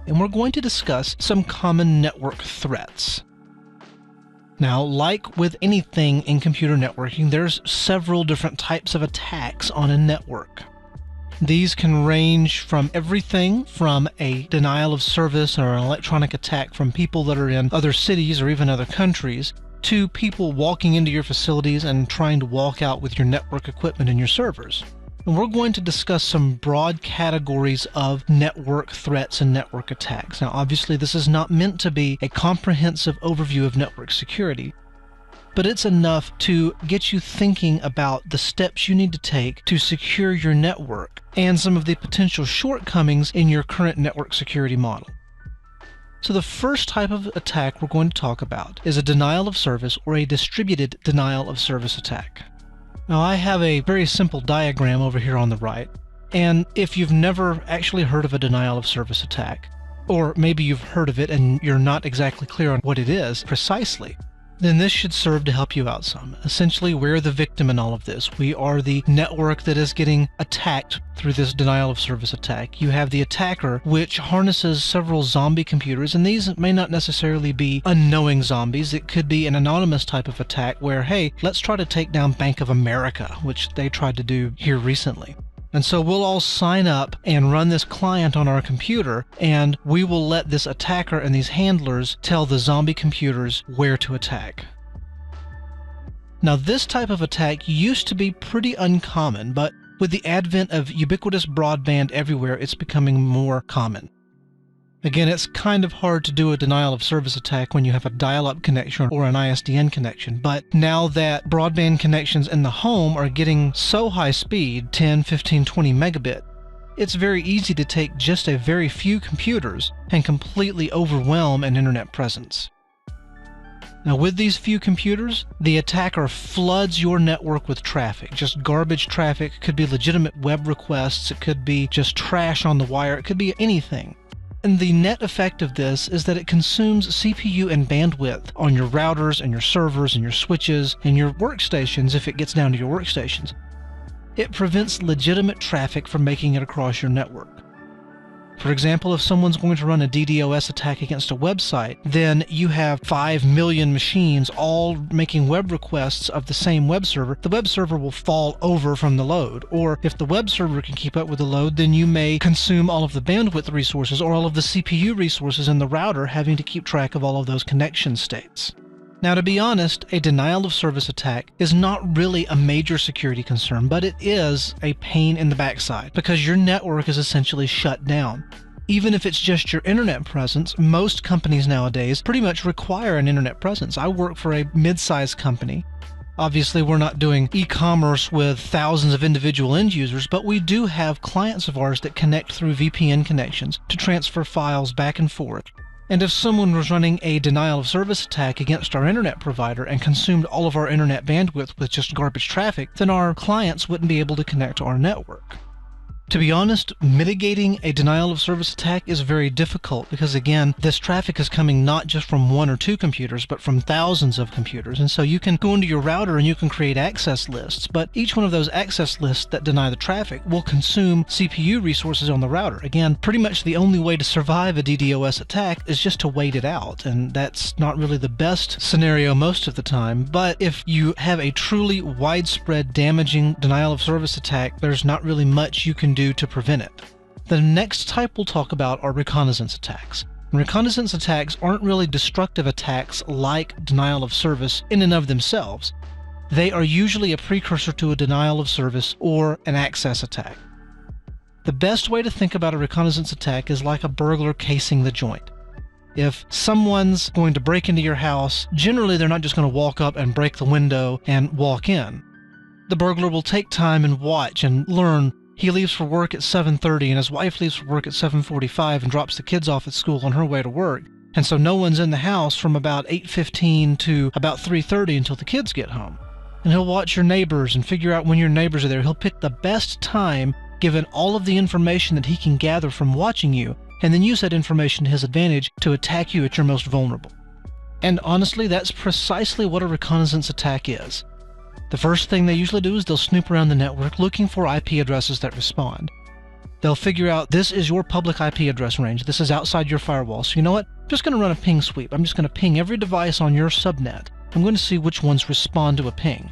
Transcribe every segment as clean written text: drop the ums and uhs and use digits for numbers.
and we're going to discuss some common network threats. Now, like with anything in computer networking, there's several different types of attacks on a network. These can range from everything from a denial of service or an electronic attack from people that are in other cities or even other countries, to people walking into your facilities and trying to walk out with your network equipment and your servers. And we're going to discuss some broad categories of network threats and network attacks. Now, obviously, this is not meant to be a comprehensive overview of network security, but it's enough to get you thinking about the steps you need to take to secure your network and some of the potential shortcomings in your current network security model. So the first type of attack we're going to talk about is a denial of service or a distributed denial of service attack. Now, I have a very simple diagram over here on the right, and if you've never actually heard of a denial of service attack, or maybe you've heard of it and you're not exactly clear on what it is precisely, then this should serve to help you out some. Essentially, we're the victim in all of this. We are the network that is getting attacked through this denial of service attack. You have the attacker, which harnesses several zombie computers, and these may not necessarily be unknowing zombies. It could be an anonymous type of attack where, hey, let's try to take down Bank of America, which they tried to do here recently. And so we'll all sign up and run this client on our computer, and we will let this attacker and these handlers tell the zombie computers where to attack. Now, this type of attack used to be pretty uncommon, but with the advent of ubiquitous broadband everywhere, it's becoming more common. Again, it's kind of hard to do a denial of service attack when you have a dial-up connection or an ISDN connection, but now that broadband connections in the home are getting so high speed, 10, 15, 20 megabit, it's very easy to take just a very few computers and completely overwhelm an internet presence. Now, with these few computers, the attacker floods your network with traffic, just garbage traffic. It could be legitimate web requests, it could be just trash on the wire, it could be anything. And the net effect of this is that it consumes CPU and bandwidth on your routers and your servers and your switches and your workstations if it gets down to your workstations. It prevents legitimate traffic from making it across your network. For example, if someone's going to run a DDoS attack against a website, then you have 5 million machines all making web requests of the same web server. The web server will fall over from the load. Or if the web server can keep up with the load, then you may consume all of the bandwidth resources or all of the CPU resources in the router, having to keep track of all of those connection states. Now, to be honest, a denial of service attack is not really a major security concern, but it is a pain in the backside because your network is essentially shut down. Even if it's just your internet presence, most companies nowadays pretty much require an internet presence. I work for a mid-sized company. Obviously, we're not doing e-commerce with thousands of individual end users, but we do have clients of ours that connect through VPN connections to transfer files back and forth. And if someone was running a denial of service attack against our internet provider and consumed all of our internet bandwidth with just garbage traffic, then our clients wouldn't be able to connect to our network. To be honest, mitigating a denial of service attack is very difficult because, again, this traffic is coming not just from 1 or 2 computers, but from thousands of computers. And so you can go into your router and you can create access lists, but each one of those access lists that deny the traffic will consume CPU resources on the router. Again, pretty much the only way to survive a DDoS attack is just to wait it out, and that's not really the best scenario most of the time. But if you have a truly widespread damaging denial of service attack, there's not really much you can do to prevent it. The next type we'll talk about are reconnaissance attacks. And reconnaissance attacks aren't really destructive attacks like denial of service in and of themselves. They are usually a precursor to a denial of service or an access attack. The best way to think about a reconnaissance attack is like a burglar casing the joint. If someone's going to break into your house, generally they're not just going to walk up and break the window and walk in. The burglar will take time and watch and learn. He leaves for work at 7:30 and his wife leaves for work at 7:45 and drops the kids off at school on her way to work. And so no one's in the house from about 8:15 to about 3:30 until the kids get home. And he'll watch your neighbors and figure out when your neighbors are there. He'll pick the best time, given all of the information that he can gather from watching you, and then use that information to his advantage to attack you at your most vulnerable. And honestly, that's precisely what a reconnaissance attack is. The first thing they usually do is they'll snoop around the network looking for IP addresses that respond. They'll figure out this is your public IP address range. This is outside your firewall. So you know what? I'm just going to run a ping sweep. I'm just going to ping every device on your subnet. I'm going to see which ones respond to a ping.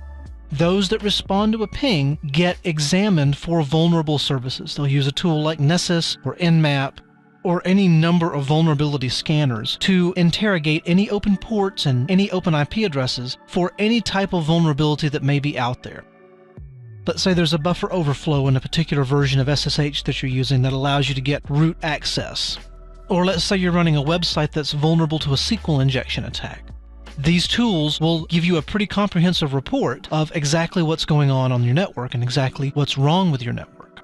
Those that respond to a ping get examined for vulnerable services. They'll use a tool like Nessus or Nmap or any number of vulnerability scanners to interrogate any open ports and any open IP addresses for any type of vulnerability that may be out there. Let's say there's a buffer overflow in a particular version of SSH that you're using that allows you to get root access. Or let's say you're running a website that's vulnerable to a SQL injection attack. These tools will give you a pretty comprehensive report of exactly what's going on your network and exactly what's wrong with your network.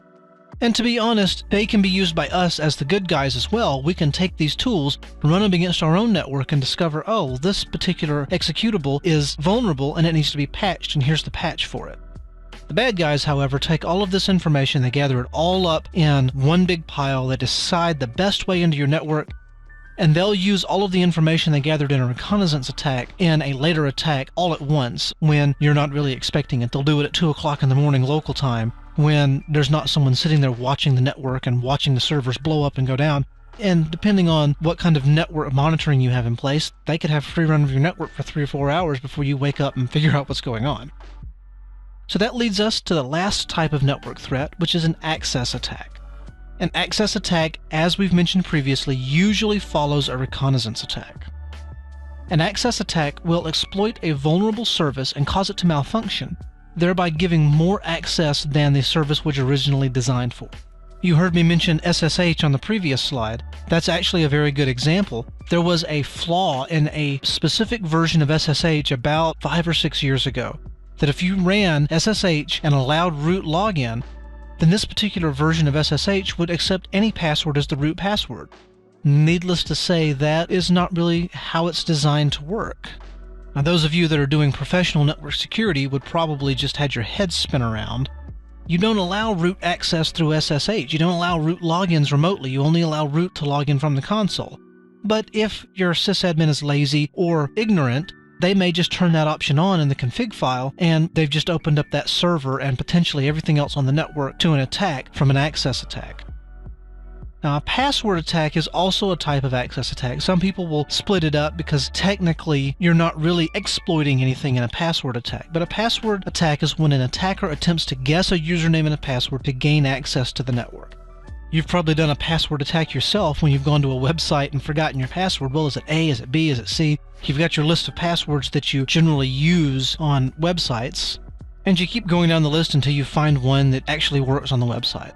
And to be honest, they can be used by us as the good guys as well. We can take these tools, run them against our own network, and discover, oh, this particular executable is vulnerable and it needs to be patched, and here's the patch for it. The bad guys, however, take all of this information, they gather it all up in one big pile, they decide the best way into your network, and they'll use all of the information they gathered in a reconnaissance attack in a later attack all at once when you're not really expecting it. They'll do it at 2 o'clock in the morning local time when there's not someone sitting there watching the network and watching the servers blow up and go down. And depending on what kind of network monitoring you have in place, they could have free run of your network for 3 or 4 hours before you wake up and figure out what's going on. So that leads us to the last type of network threat, which is an access attack. An access attack, as we've mentioned previously, usually follows a reconnaissance attack. An access attack will exploit a vulnerable service and cause it to malfunction, thereby giving more access than the service was originally designed for. You heard me mention SSH on the previous slide. That's actually a very good example. There was a flaw in a specific version of SSH about 5 or 6 years ago, that if you ran SSH and allowed root login, then this particular version of SSH would accept any password as the root password. Needless to say, that is not really how it's designed to work. Now, those of you that are doing professional network security would probably just had your head spin around. You don't allow root access through SSH. You don't allow root logins remotely. You only allow root to log in from the console. But if your sysadmin is lazy or ignorant, they may just turn that option on in the config file, and they've just opened up that server and potentially everything else on the network to an attack from an access attack. Now, a password attack is also a type of access attack. Some people will split it up because technically you're not really exploiting anything in a password attack. But a password attack is when an attacker attempts to guess a username and a password to gain access to the network. You've probably done a password attack yourself when you've gone to a website and forgotten your password. Well, is it A? Is it B? Is it C? You've got your list of passwords that you generally use on websites, and you keep going down the list until you find one that actually works on the website.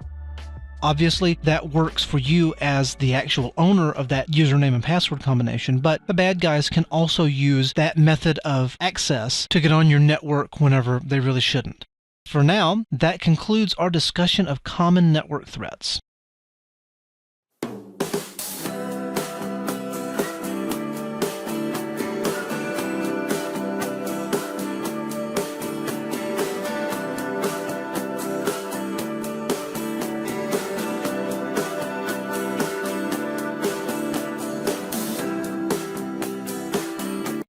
Obviously, that works for you as the actual owner of that username and password combination, but the bad guys can also use that method of access to get on your network whenever they really shouldn't. For now, that concludes our discussion of common network threats.